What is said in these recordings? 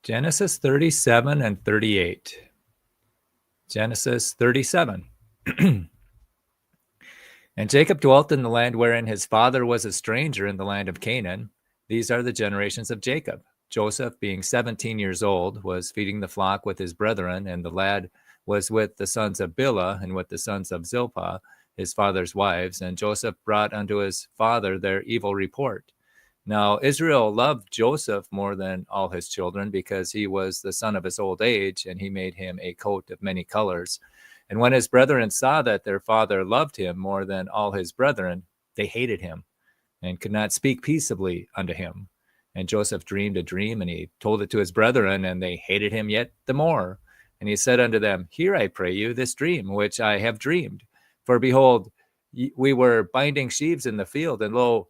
Genesis 37 and 38. Genesis 37. And Jacob dwelt in the land wherein his father was a stranger in the land of Canaan. These are the generations of Jacob. Joseph, being 17 years old, was feeding the flock with his brethren, and the lad was with the sons of Bilhah and with the sons of Zilpah, his father's wives. And Joseph brought unto his father their evil report. Now Israel loved Joseph more than all his children, because he was the son of his old age, and he made him a coat of many colors. And when his brethren saw that their father loved him more than all his brethren, they hated him and could not speak peaceably unto him. And Joseph dreamed a dream, and he told it to his brethren, and they hated him yet the more. And he said unto them, Hear, I pray you, this dream which I have dreamed. For behold, we were binding sheaves in the field, and lo,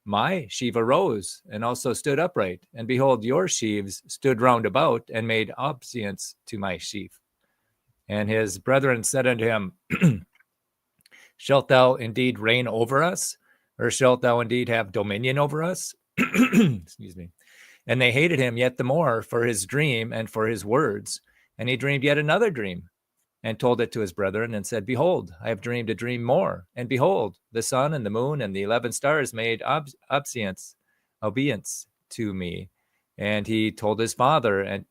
my sheaf arose and also stood upright. And behold, your sheaves stood round about and made obeisance to my sheaf. And his brethren said unto him, Shalt thou indeed reign over us? Or shalt thou indeed have dominion over us? Excuse me. And they hated him yet the more for his dream and for his words. And he dreamed yet another dream, and told it to his brethren, and said, Behold, I have dreamed a dream more. And behold, the sun and the moon and the 11 stars made obeisance to me. And he told his father and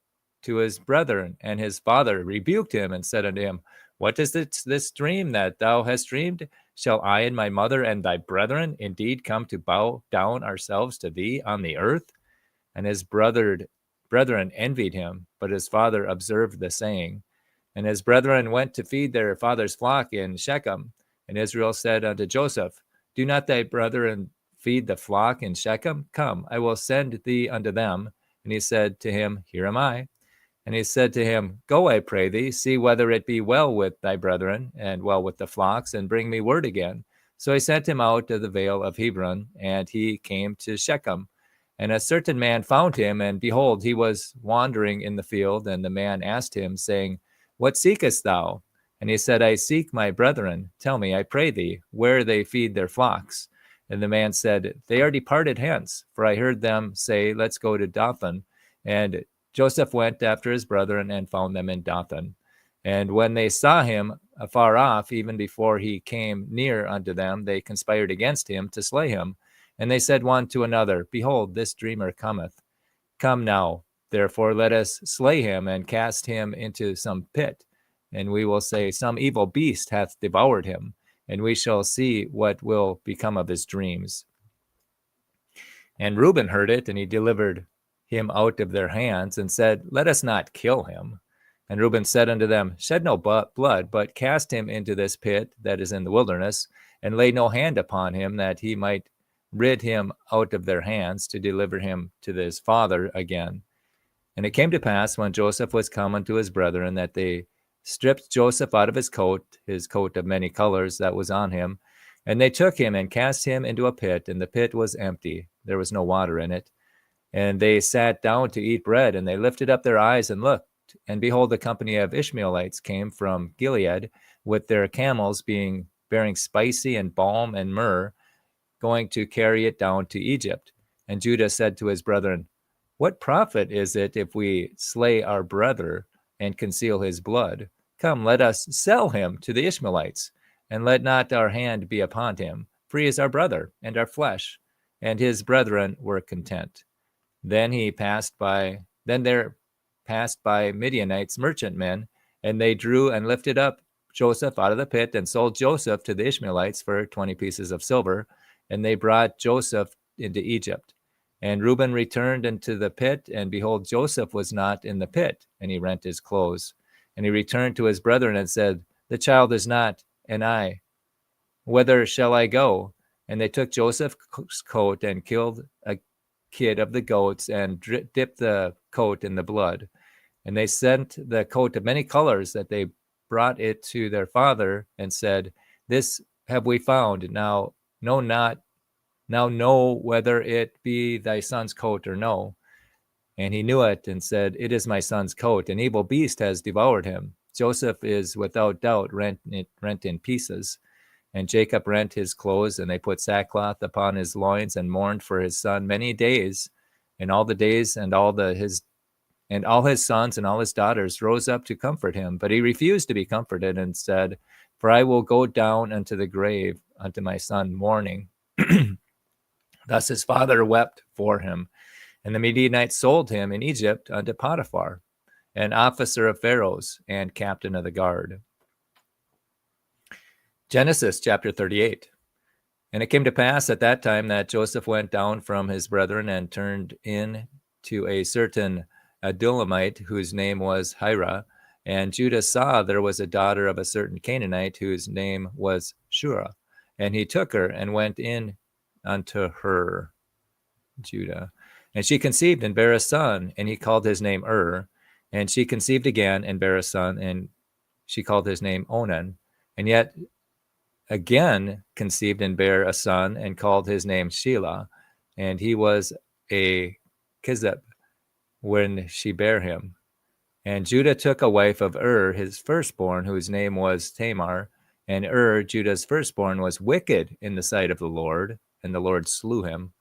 to his brethren, and his father rebuked him and said unto him, What is this dream that thou hast dreamed? Shall I and my mother and thy brethren indeed come to bow down ourselves to thee on the earth? And his brethren envied him, but his father observed the saying. And his brethren went to feed their father's flock in Shechem. And Israel said unto Joseph, Do not thy brethren feed the flock in Shechem? Come, I will send thee unto them. And he said to him, Here am I. And he said to him, Go, I pray thee, see whether it be well with thy brethren, and well with the flocks, and bring me word again. So he sent him out of the vale of Hebron, and he came to Shechem. And a certain man found him, and behold, he was wandering in the field. And the man asked him, saying, What seekest thou? And he said, I seek my brethren. Tell me, I pray thee, where they feed their flocks. And the man said, They are departed hence, for I heard them say, Let's go to Dothan. And Joseph went after his brethren and found them in Dothan. And when they saw him afar off, even before he came near unto them, they conspired against him to slay him. And they said one to another, Behold, this dreamer cometh. Come now, therefore let us slay him and cast him into some pit. And we will say, Some evil beast hath devoured him, and we shall see what will become of his dreams. And Reuben heard it, and he delivered him out of their hands, and said, Let us not kill him. And Reuben said unto them, Shed no blood, but cast him into this pit that is in the wilderness, and lay no hand upon him, that he might rid him out of their hands, to deliver him to his father again. And it came to pass, when Joseph was come unto his brethren, that they stripped Joseph out of his coat of many colors that was on him, and they took him and cast him into a pit, and the pit was empty, there was no water in it. And they sat down to eat bread, and they lifted up their eyes and looked, and behold, the company of Ishmaelites came from Gilead with their camels, bearing spicy and balm and myrrh, going to carry it down to Egypt. And Judah said to his brethren, What profit is it if we slay our brother and conceal his blood? Come, let us sell him to the Ishmaelites, and let not our hand be upon him, for he is our brother and our flesh. And his brethren were content. Then there passed by Midianites merchantmen, and they drew and lifted up Joseph out of the pit, and sold Joseph to the Ishmaelites for 20 pieces of silver. And they brought Joseph into Egypt. And Reuben returned into the pit, and behold, Joseph was not in the pit, and he rent his clothes. And he returned to his brethren and said, The child is not, and I, whither shall I go? And they took Joseph's coat and killed a kid of the goats, and dipped the coat in the blood. And they sent the coat of many colors, that they brought it to their father, and said, This have we found. Now know whether it be thy son's coat or no. And he knew it, and said, It is my son's coat. An evil beast has devoured him. Joseph is without doubt rent in pieces. And Jacob rent his clothes, and they put sackcloth upon his loins, and mourned for his son many days. And all the days and all his And all his sons and all his daughters rose up to comfort him. But he refused to be comforted and said, For I will go down unto the grave unto my son mourning. Thus his father wept for him. And the Midianites sold him in Egypt unto Potiphar, an officer of Pharaoh's and captain of the guard. Genesis chapter 38. And it came to pass at that time that Joseph went down from his brethren and turned in to a certain Adullamite whose name was Hira. And Judah saw there was a daughter of a certain Canaanite whose name was Shua. And he took her and went in unto her, Judah. And she conceived and bare a son, and he called his name And she conceived again and bare a son, and she called his name Onan. And yet again conceived and bare a son, and called his name Shelah. And he was a Kizib when she bare him. And Judah took a wife of his firstborn, whose name was Tamar. And Judah's firstborn, was wicked in the sight of the Lord, and the Lord slew him.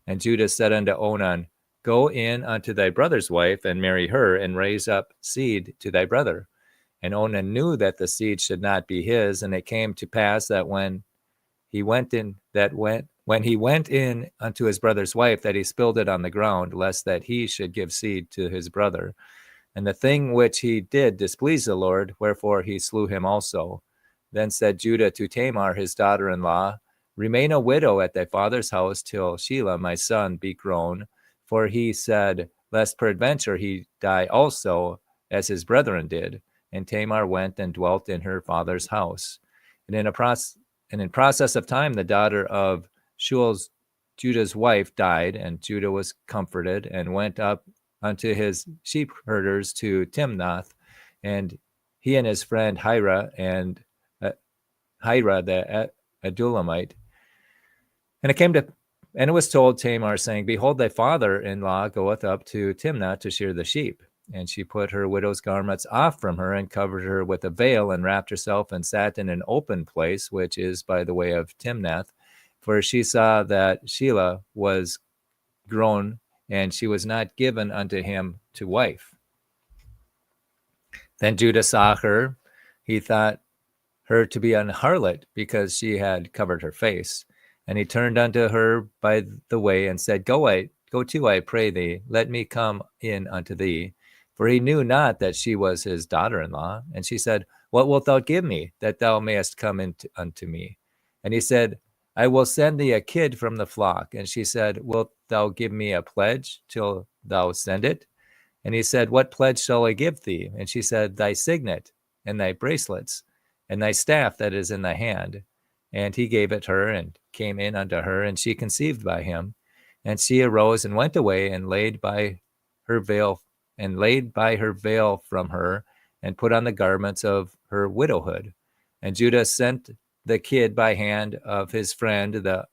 And Judah said unto Onan, Go in unto thy brother's wife, and marry her, and raise up seed to thy brother. And Onan knew that the seed should not be his, and it came to pass that when he went in unto his brother's wife, that he spilled it on the ground, lest that he should give seed to his brother. And the thing which he did displeased the Lord, wherefore he slew him also. Then said Judah to Tamar his daughter-in-law, Remain a widow at thy father's house till Shelah my son be grown. For he said, Lest peradventure he die also, as his brethren did. And Tamar went and dwelt in her father's house. And in process of time, the daughter of Judah's wife died, and Judah was comforted, and went up unto his sheep herders to Timnath, and he and his friend Hira the Adullamite. And it was told Tamar, saying, Behold, thy father-in-law goeth up to Timnath to shear the sheep. And she put her widow's garments off from her, and covered her with a veil, and wrapped herself, and sat in an open place, which is by the way of Timnath. For she saw that Shelah was grown, and she was not given unto him to wife. Then Judah saw her. He thought her to be an harlot, because she had covered her face. And he turned unto her by the way, and said, Go to, I pray thee, let me come in unto thee. For he knew not that she was his daughter-in-law. And she said, What wilt thou give me, that thou mayest come in unto me? And he said, I will send thee a kid from the flock. And she said, Wilt thou give me a pledge till thou send it? And he said, What pledge shall I give thee? And she said, Thy signet, and thy bracelets, and thy staff that is in thy hand. And he gave it her, and came in unto her, and she conceived by him. And she arose and went away, and laid by her veil from her, and put on the garments of her widowhood. And Judah sent the kid by hand of his friend the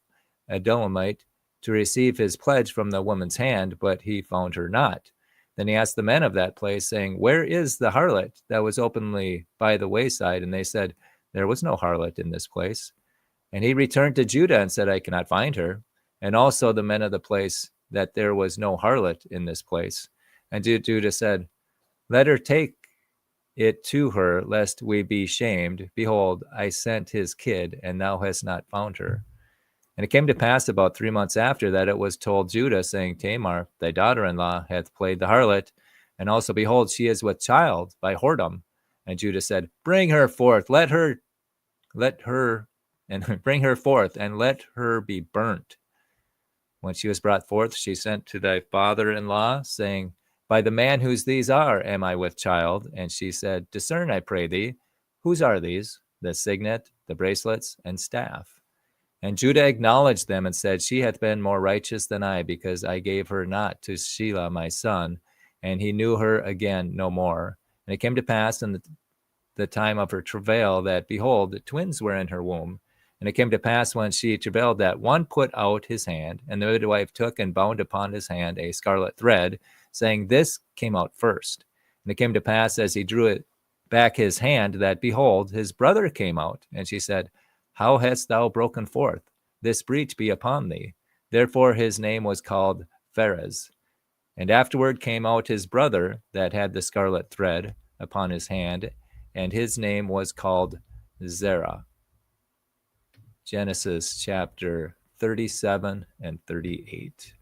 Adullamite to receive his pledge from the woman's hand, but he found her not. Then he asked the men of that place, saying, Where is the harlot that was openly by the wayside? And they said, There was no harlot in this place. And he returned to Judah and said, I cannot find her. And also the men of the place, that there was no harlot in this place. And Judah said, Let her take it to her, lest we be shamed. Behold, I sent his kid, and thou hast not found her. And it came to pass about 3 months after that it was told Judah, saying, Tamar, thy daughter-in-law, hath played the harlot, and also, behold, she is with child by whoredom. And Judah said, Bring her forth, bring her forth, and let her be burnt. When she was brought forth, she sent to thy father-in-law, saying, By the man whose these are, am I with child? And she said, Discern, I pray thee, whose are these? The signet, the bracelets, and staff. And Judah acknowledged them, and said, She hath been more righteous than I, because I gave her not to Shelah my son. And he knew her again no more. And it came to pass in the time of her travail, that, behold, twins were in her womb. And it came to pass when she travailed, that one put out his hand, and the midwife took and bound upon his hand a scarlet thread, saying, This came out first. And it came to pass, as he drew it back his hand, that, behold, his brother came out. And she said, How hast thou broken forth? This breach be upon thee. Therefore his name was called Pharez. And afterward came out his brother that had the scarlet thread upon his hand, and his name was called Zerah. Genesis chapter 37 and 38.